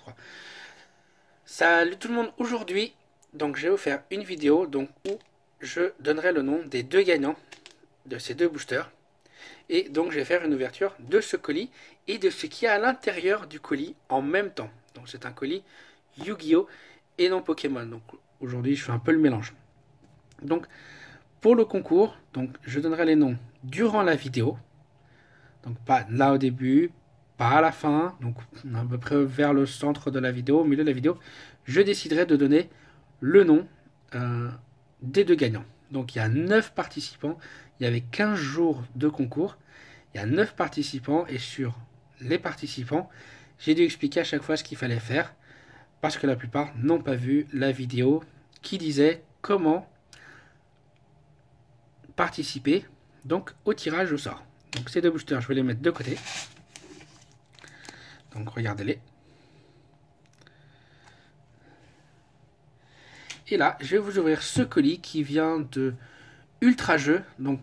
3. Salut tout le monde, aujourd'hui, donc je vais vous faire une vidéo donc, où je donnerai le nom des deux gagnants de ces deux boosters. Et donc je vais faire une ouverture de ce colis et de ce qu'il y a à l'intérieur du colis en même temps. Donc c'est un colis Yu-Gi-Oh! Et non Pokémon. Donc aujourd'hui je fais un peu le mélange. Donc pour le concours, donc je donnerai les noms durant la vidéo. Donc pas là au début, pas à la fin, donc à peu près vers le centre de la vidéo, au milieu de la vidéo, je déciderai de donner le nom des deux gagnants. Donc il y a 9 participants, il y avait 15 jours de concours, il y a 9 participants et sur les participants, j'ai dû expliquer à chaque fois ce qu'il fallait faire parce que la plupart n'ont pas vu la vidéo qui disait comment participer donc au tirage au sort. Donc ces deux boosters, je vais les mettre de côté. Donc regardez-les. Et là, je vais vous ouvrir ce colis qui vient de Ultra Jeux. Donc,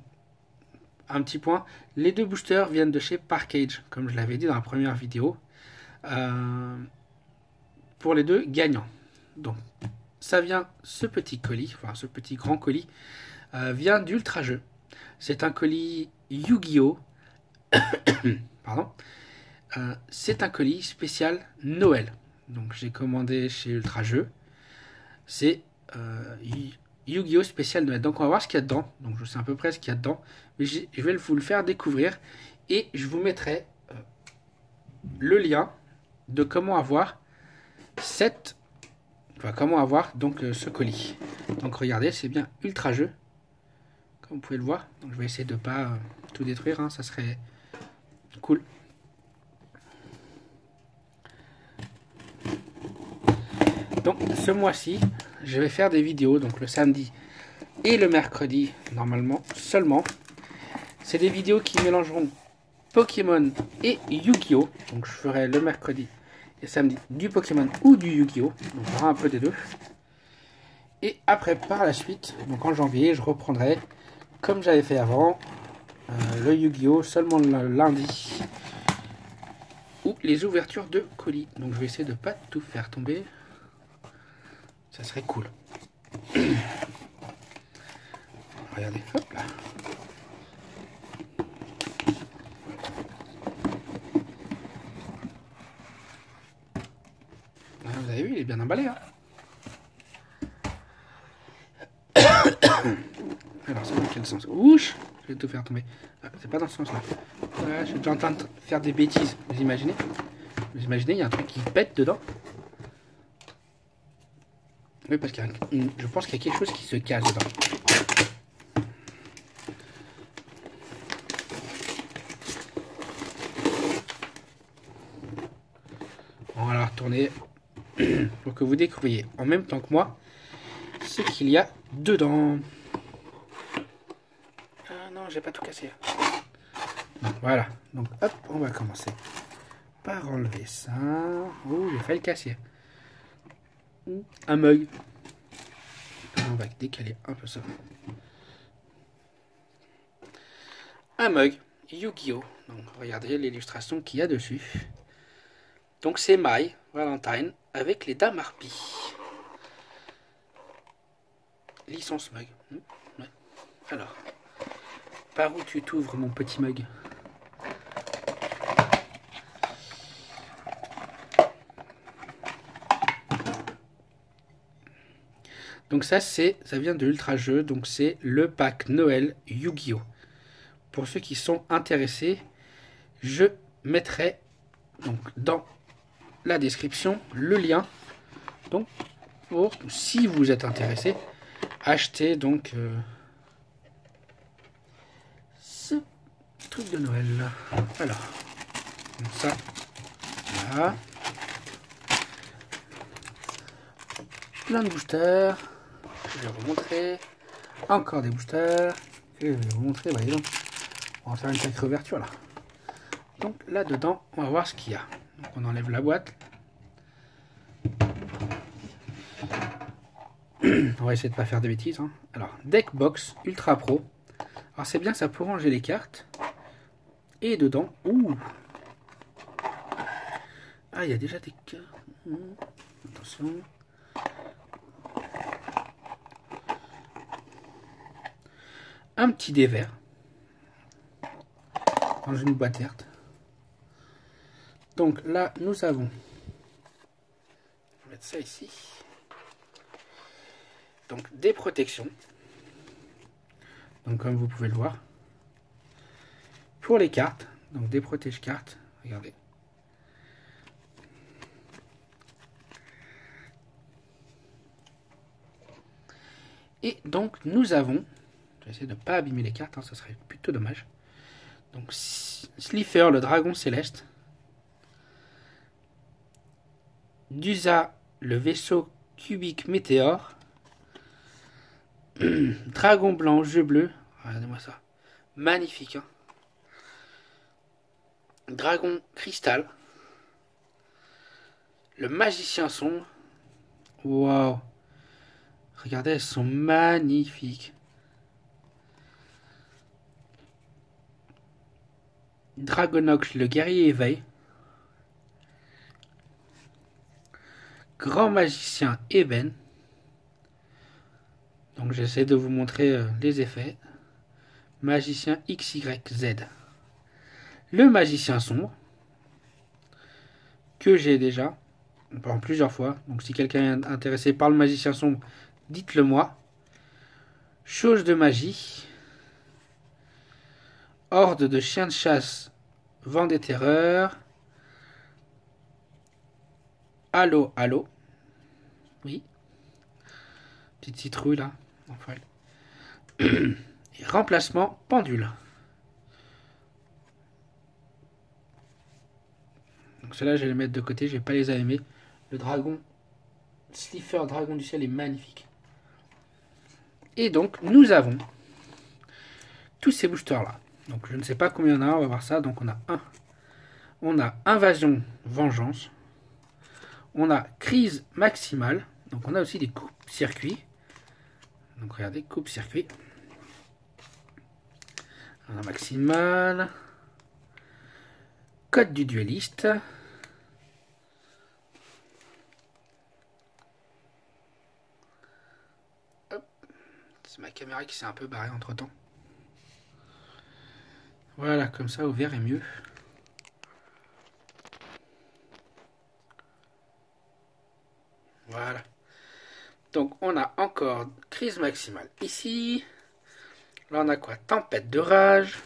un petit point, les deux boosters viennent de chez Parkage, comme je l'avais dit dans la première vidéo. Pour les deux gagnants. Donc, ça vient, ce petit colis, enfin ce petit grand colis, vient d'Ultra Jeux. C'est un colis Yu-Gi-Oh! Pardon. C'est un colis spécial Noël. Donc j'ai commandé chez Ultra Jeux. C'est Yu-Gi-Oh! Spécial Noël. Donc on va voir ce qu'il y a dedans. Donc je sais à peu près ce qu'il y a dedans. Mais je vais vous le faire découvrir. Et je vous mettrai le lien de comment avoir donc ce colis. Donc regardez, c'est bien Ultra Jeux. Comme vous pouvez le voir. Donc je vais essayer de ne pas tout détruire. Hein, ça serait cool. Donc ce mois-ci, je vais faire des vidéos, donc le samedi et le mercredi, normalement, seulement. C'est des vidéos qui mélangeront Pokémon et Yu-Gi-Oh! Donc je ferai le mercredi et samedi du Pokémon ou du Yu-Gi-Oh! Donc il y aura un peu des deux. Et après, par la suite, donc en janvier, je reprendrai, comme j'avais fait avant, le Yu-Gi-Oh! Seulement le lundi. Ou les ouvertures de colis. Donc je vais essayer de ne pas tout faire tomber. Ça serait cool. Regardez, hop là. Vous avez vu, il est bien emballé. Hein. Alors, c'est dans quel sens? Ouch! Je vais tout faire tomber. Ah, c'est pas dans ce sens-là. Je suis déjà en train de faire des bêtises. Vous imaginez? Vous imaginez, il y a un truc qui pète dedans. Oui, parce que je pense qu'il y a quelque chose qui se casse dedans. On va la retourner pour que vous découvriez en même temps que moi ce qu'il y a dedans. Ah non, j'ai pas tout cassé. Non, voilà, donc hop, on va commencer par enlever ça. Oh, j'ai failli le casser. Un mug. On va décaler un peu ça. Un mug Yu-Gi-Oh! Donc regardez l'illustration qu'il y a dessus. Donc c'est My Valentine avec les dames harpies. Licence mug. Ouais. Alors, par où tu t'ouvres mon petit mug? Donc ça vient de Ultra Jeux, donc c'est le pack Noël Yu-Gi-Oh! Pour ceux qui sont intéressés, je mettrai donc dans la description le lien. Donc pour, si vous êtes intéressé, acheter donc ce truc de Noël. Alors, comme ça, voilà. Plein de boosters. Je vais vous montrer. Encore des boosters. Et je vais vous montrer. Voyez donc. On va faire une sacrée ouverture là. Donc là dedans, on va voir ce qu'il y a. Donc on enlève la boîte. On va essayer de ne pas faire de bêtises. Hein. Alors, Deck Box Ultra Pro. Alors c'est bien ça pour ranger les cartes. Et dedans, ouh, Ah, il y a déjà des cœurs. Attention. Un petit dé vert. Dans une boîte verte. Donc là, nous avons... On va mettre ça ici. Donc des protections. Donc comme vous pouvez le voir. Pour les cartes. Donc des protège-cartes. Regardez. Et donc nous avons... Je vais essayer de ne pas abîmer les cartes, hein, ça serait plutôt dommage. Donc Slifer, le dragon céleste. Dusa, le vaisseau cubique météore. Dragon blanc, jeu bleu. Regardez-moi ça. Magnifique. Hein. Dragon cristal. Le magicien sombre. Waouh. Regardez, elles sont magnifiques. Dragonox, le guerrier éveil. Grand magicien Eben. Donc j'essaie de vous montrer les effets. Magicien XYZ. Le magicien sombre. Que j'ai déjà. En plusieurs fois. Donc si quelqu'un est intéressé par le magicien sombre, dites-le moi. Chose de magie. Horde de chiens de chasse. Vent des terreurs. Allô, allô. Oui. Petite citrouille là. Enfin. Et remplacement pendule. Donc ceux-là, je vais les mettre de côté. Je vais pas les aimer. Le dragon. Slifer, dragon du ciel, est magnifique. Et donc, nous avons tous ces boosters là. Donc je ne sais pas combien il y en a. On va voir ça. Donc on a un. On a invasion, vengeance. On a crise maximale. Donc on a aussi des coupes-circuits. Donc regardez, coupe-circuit. On a maximale. Code du dueliste. C'est ma caméra qui s'est un peu barrée entre temps. Voilà, comme ça au vert est mieux. Voilà. Donc on a encore crise maximale ici. Là on a quoi? Tempête de rage.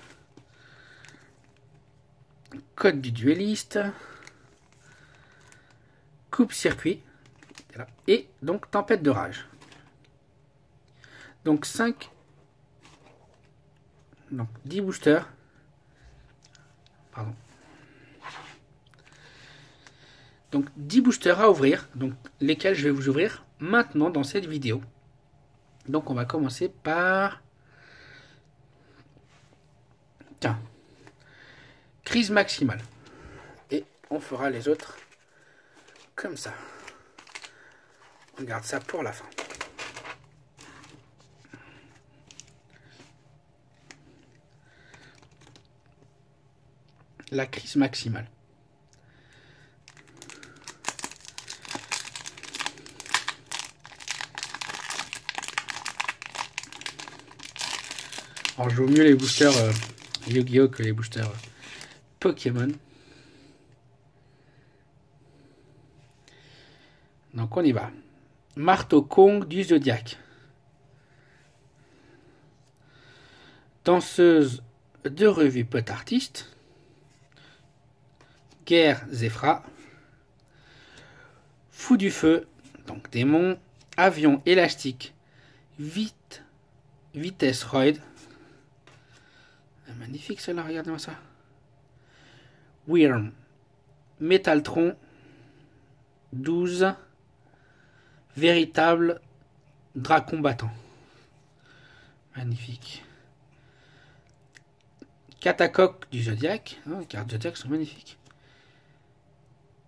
Code du dueliste. Coupe-circuit. Et donc tempête de rage. Donc 5. Donc 10 boosters. Pardon. Donc 10 boosters à ouvrir. Donc lesquels je vais vous ouvrir maintenant dans cette vidéo. Donc on va commencer par... Tiens. Crise maximale. Et on fera les autres comme ça. On garde ça pour la fin. La crise maximale. Alors je joue mieux les boosters Yu-Gi-Oh que les boosters Pokémon. Donc on y va. Marteau Kong du Zodiac. Danseuse de revue Pot Artiste. Guerre Zefra. Fou du feu, donc démon. Avion élastique. Vitesse Roid. Magnifique celle-là, regardez-moi ça. Wyrm. Métaltron. 12. Véritable drap combattant. Magnifique. Catacoque du Zodiac. Oh, les cartes Zodiac sont magnifiques.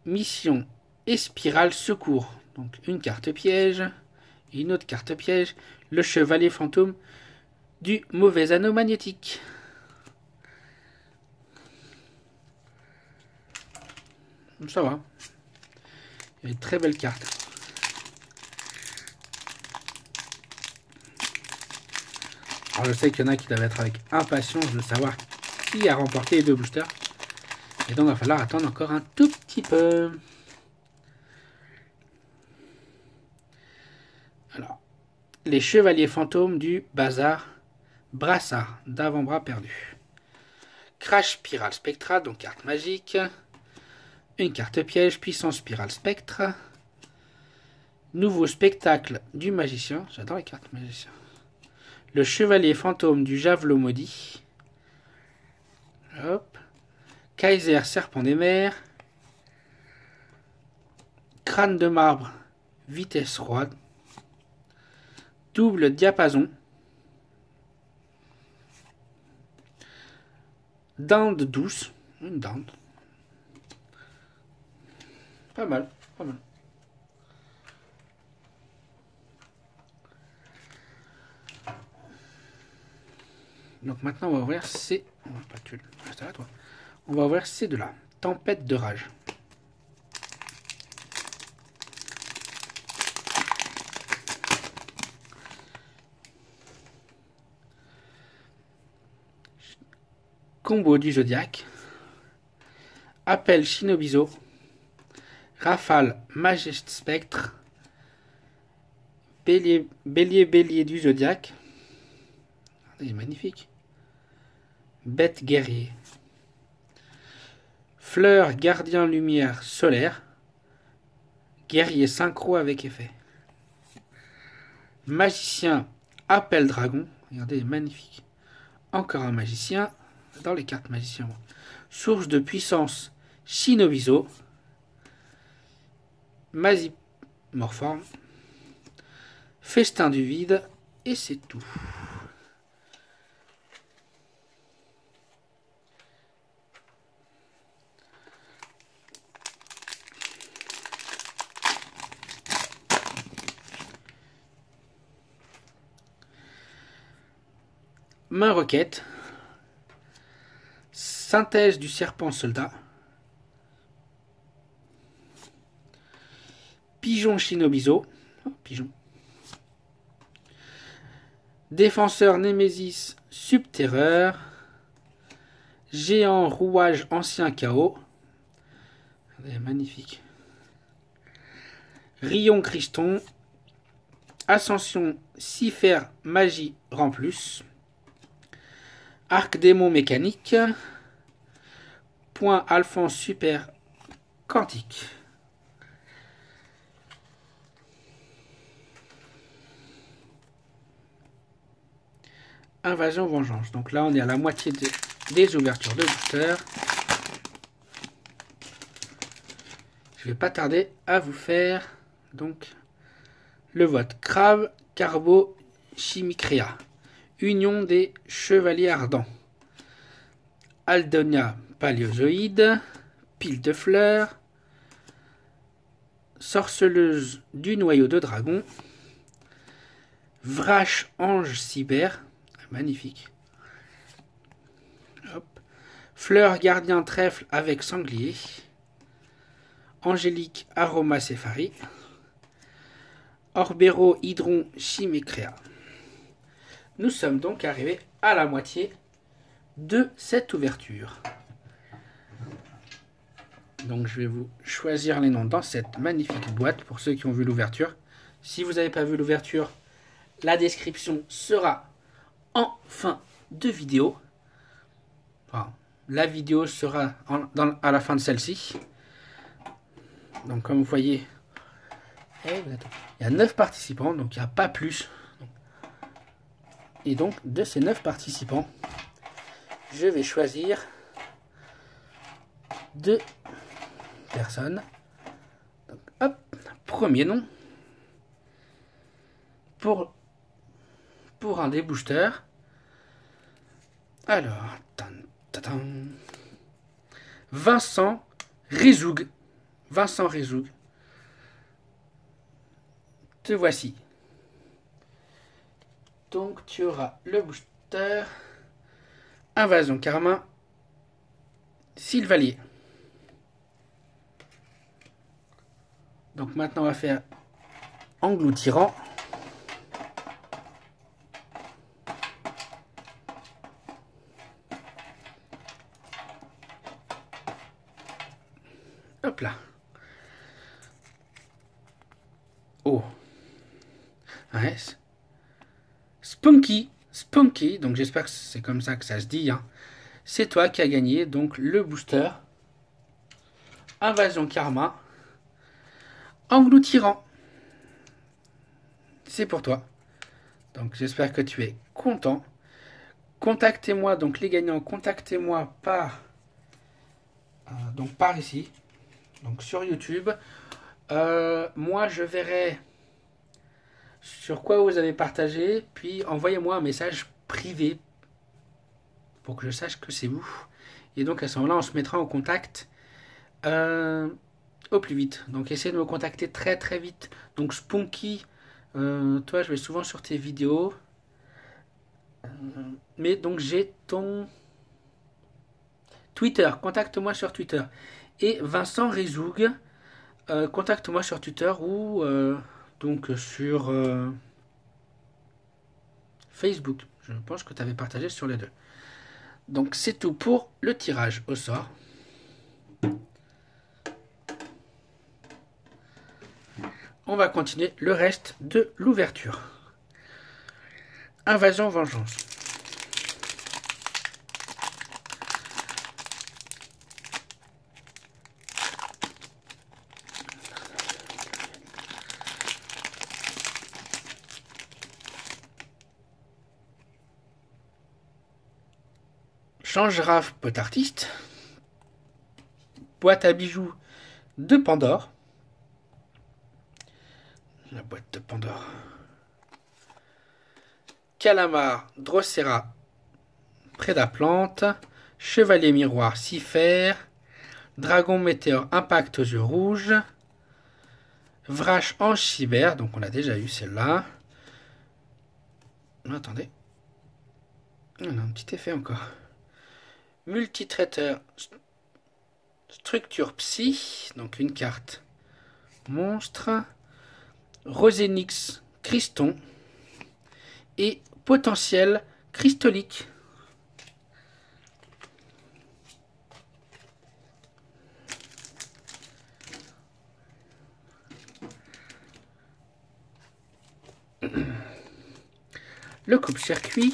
Mission et spirale secours. Donc une carte piège. Et une autre carte piège. Le chevalier fantôme du mauvais anneau magnétique. Ça va. Il y a une très belle carte. Alors je sais qu'il y en a qui doivent être avec impatience de savoir qui a remporté les 2 boosters. Et donc il va falloir attendre encore un tout petit peu. Alors, les chevaliers fantômes du bazar. Brassard d'avant-bras perdu. Crash spirale spectrale, donc carte magique. Une carte piège, puissance spirale spectre. Nouveau spectacle du magicien. J'adore les cartes magicien. Le chevalier fantôme du javelot maudit. Hop. Kaiser serpent des mers. Crâne de marbre, vitesse roi. Double diapason. Dinde douce. Une dinde. Pas mal, pas mal. Donc maintenant on va ouvrir ces... Pas tu... Reste là toi. On va ouvrir ces deux-là. Tempête de rage. Combo du Zodiaque. Appel Shinobizo. Rafale Majeste Spectre. Bélier du Zodiaque. Il est magnifique. Bête guerrier. Fleur gardien lumière solaire. Guerrier synchro avec effet. Magicien appel dragon. Regardez, il est magnifique. Encore un magicien. Dans les cartes magiciens. Source de puissance Shinobizo. Masimorphorum. Festin du vide. Et c'est tout. Main requête. Synthèse du serpent soldat. Pigeon Shinobizo. Oh, pigeon. Défenseur Némésis Subterreur. Géant rouage ancien chaos. Magnifique. Rion Christon. Ascension Cipher Magie Rend Plus. Arc démon mécanique. Point Alphonse super quantique. Invasion vengeance. Donc là on est à la moitié des ouvertures de booster. Je vais pas tarder à vous faire donc le vote. Crave Carbo Chimicrea. Union des chevaliers ardents. Aldonia paléozoïde. Pile de fleurs. Sorceleuse du noyau de dragon. Vrache ange cyber. Magnifique. Hop. Fleur gardien trèfle avec sanglier. Angélique aromacépharie. Orbero hydron chimicrea. Nous sommes donc arrivés à la moitié de cette ouverture. Donc je vais vous choisir les noms dans cette magnifique boîte pour ceux qui ont vu l'ouverture. Si vous n'avez pas vu l'ouverture, la description sera en fin de vidéo. Enfin, la vidéo sera à la fin de celle-ci. Donc comme vous voyez, il y a 9 participants, donc il n'y a pas plus. Et donc de ces 9 participants, je vais choisir 2 personnes. Donc, hop, premier nom pour un des boosters. Alors, Vincent Rizoug. Vincent Rizoug. Te voici. Donc tu auras le booster. Invasion Carmin. Sylvalier. Donc maintenant on va faire engloutirant. Hop là. Oh. Ouais. Spunky. Spunky. Donc j'espère que c'est comme ça que ça se dit. Hein. C'est toi qui as gagné donc le booster. Invasion Karma. Engloutirant. C'est pour toi. Donc j'espère que tu es content. Contactez-moi, donc les gagnants, contactez-moi par donc par ici, donc sur YouTube. Moi je verrai sur quoi vous avez partagé, puis envoyez-moi un message privé pour que je sache que c'est vous. Et donc à ce moment-là, on se mettra en contact au plus vite. Donc essayez de me contacter très très vite. Donc Spunky, toi je vais souvent sur tes vidéos. Mais donc j'ai ton Twitter, contacte-moi sur Twitter. Et Vincent Rezoug, contacte-moi sur Twitter ou donc sur Facebook. Je pense que tu avais partagé sur les deux. Donc c'est tout pour le tirage au sort. On va continuer le reste de l'ouverture. Invasion Vengeance. Change-raf pot artiste. Boîte à bijoux de Pandore. La boîte de Pandore. Calamar Drosera Prédaplante. Chevalier miroir Cipher. Dragon météore impact aux yeux rouges. Vrache ange cyber, donc on l'a déjà eu celle-là. Attendez. On a un petit effet encore. Multitraiteur structure psy, donc une carte monstre. Rosénix Criston. Et potentiel cristolique. Le coupe-circuit.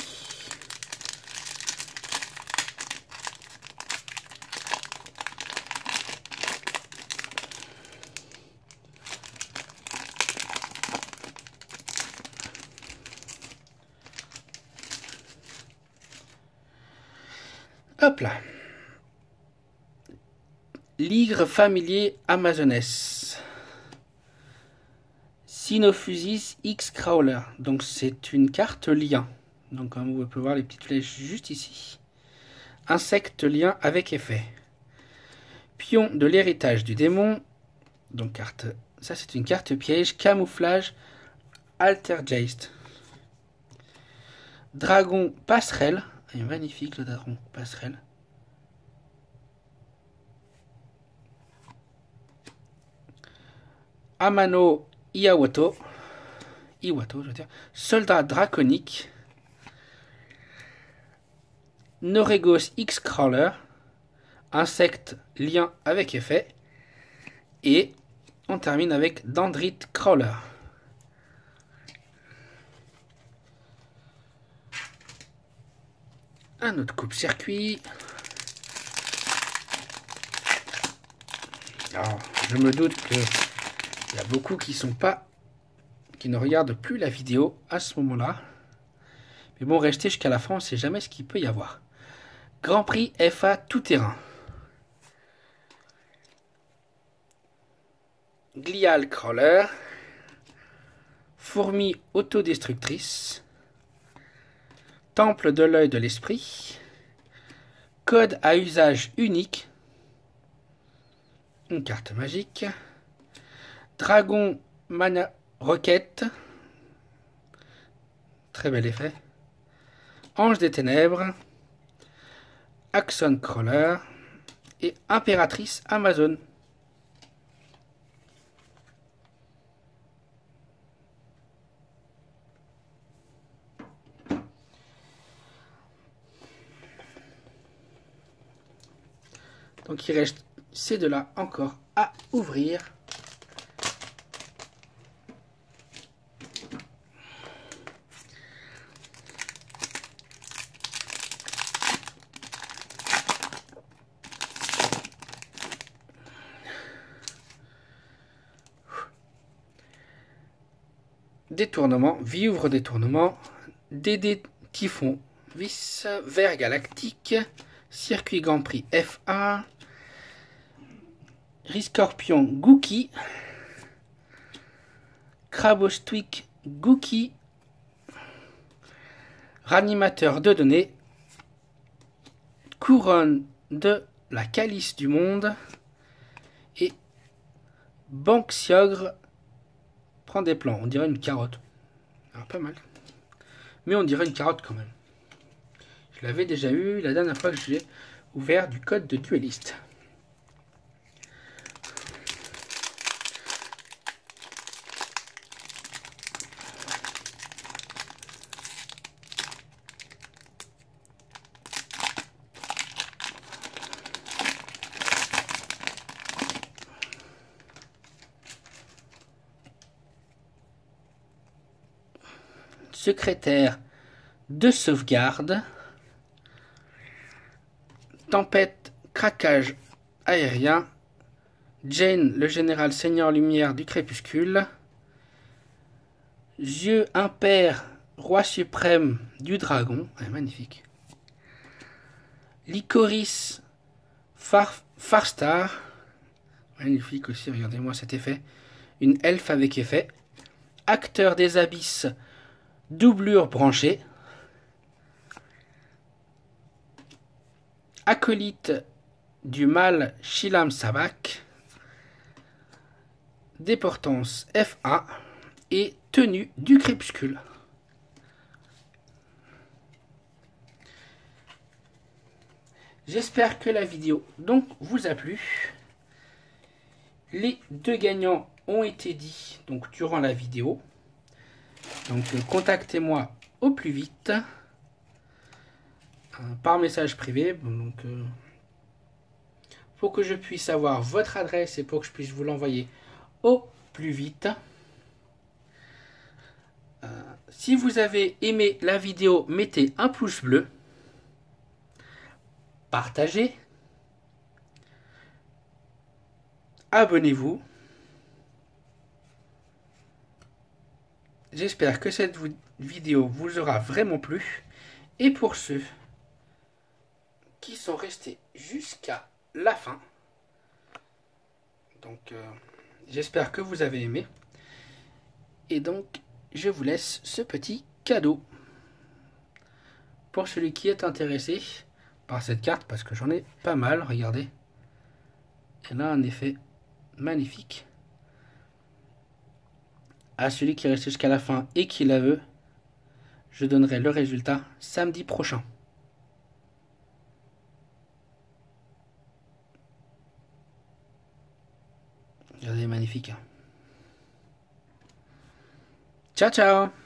Hop là. Ligre familier amazonès. Sinophusis X Crawler. Donc c'est une carte lien. Donc comme vous pouvez voir les petites flèches juste ici. Insecte lien avec effet. Pion de l'héritage du démon. Donc carte. Ça c'est une carte piège. Camouflage Altergeist. Dragon passerelle. Il est magnifique le dragon passerelle. Amano Iwato. Iwato, je veux dire. Soldat draconique. Noregos X Crawler. Insecte lien avec effet. Et on termine avec Dendrite Crawler. Un autre coupe-circuit. Alors, je me doute que il y a beaucoup qui ne regardent plus la vidéo à ce moment-là. Mais bon, restez jusqu'à la fin, on ne sait jamais ce qu'il peut y avoir. Grand Prix FA tout-terrain. Glial Crawler. Fourmi autodestructrice. Temple de l'œil de l'esprit. Code à usage unique. Une carte magique. Dragon Mana Roquette. Très bel effet. Ange des ténèbres. Axon Crawler. Et Impératrice Amazon. Donc il reste ces deux-là encore à ouvrir. Détournement, vivre détournement, DD Typhon, vis, vert galactique, circuit Grand Prix FA, Riscorpion Gookie, Crabostwick Gookie, Ranimateur de données, Couronne de la Calice du Monde et Banxiogre prend des plans. On dirait une carotte. Alors, pas mal. Mais on dirait une carotte quand même. Je l'avais déjà eu la dernière fois que j'ai ouvert du code de dueliste. Secrétaire de sauvegarde, tempête, craquage aérien, Jane, le général Seigneur Lumière du crépuscule, yeux impair, roi suprême du dragon, magnifique, Lycoris, Farstar, magnifique aussi, regardez-moi cet effet, une elfe avec effet, acteur des abysses, doublure branchée, acolyte du mal Shilam Sabak, déportance FA et tenue du crépuscule. J'espère que la vidéo donc vous a plu. Les deux gagnants ont été dits donc durant la vidéo. Donc contactez-moi au plus vite par message privé. Donc pour que je puisse avoir votre adresse et pour que je puisse vous l'envoyer au plus vite. Si vous avez aimé la vidéo, mettez un pouce bleu, partagez, abonnez-vous. J'espère que cette vidéo vous aura vraiment plu. Et pour ceux qui sont restés jusqu'à la fin, donc j'espère que vous avez aimé. Et donc je vous laisse ce petit cadeau pour celui qui est intéressé par cette carte, parce que j'en ai pas mal, regardez. Elle a un effet magnifique. À celui qui reste jusqu'à la fin et qui la veut, je donnerai le résultat samedi prochain. Regardez, magnifique. Ciao, ciao!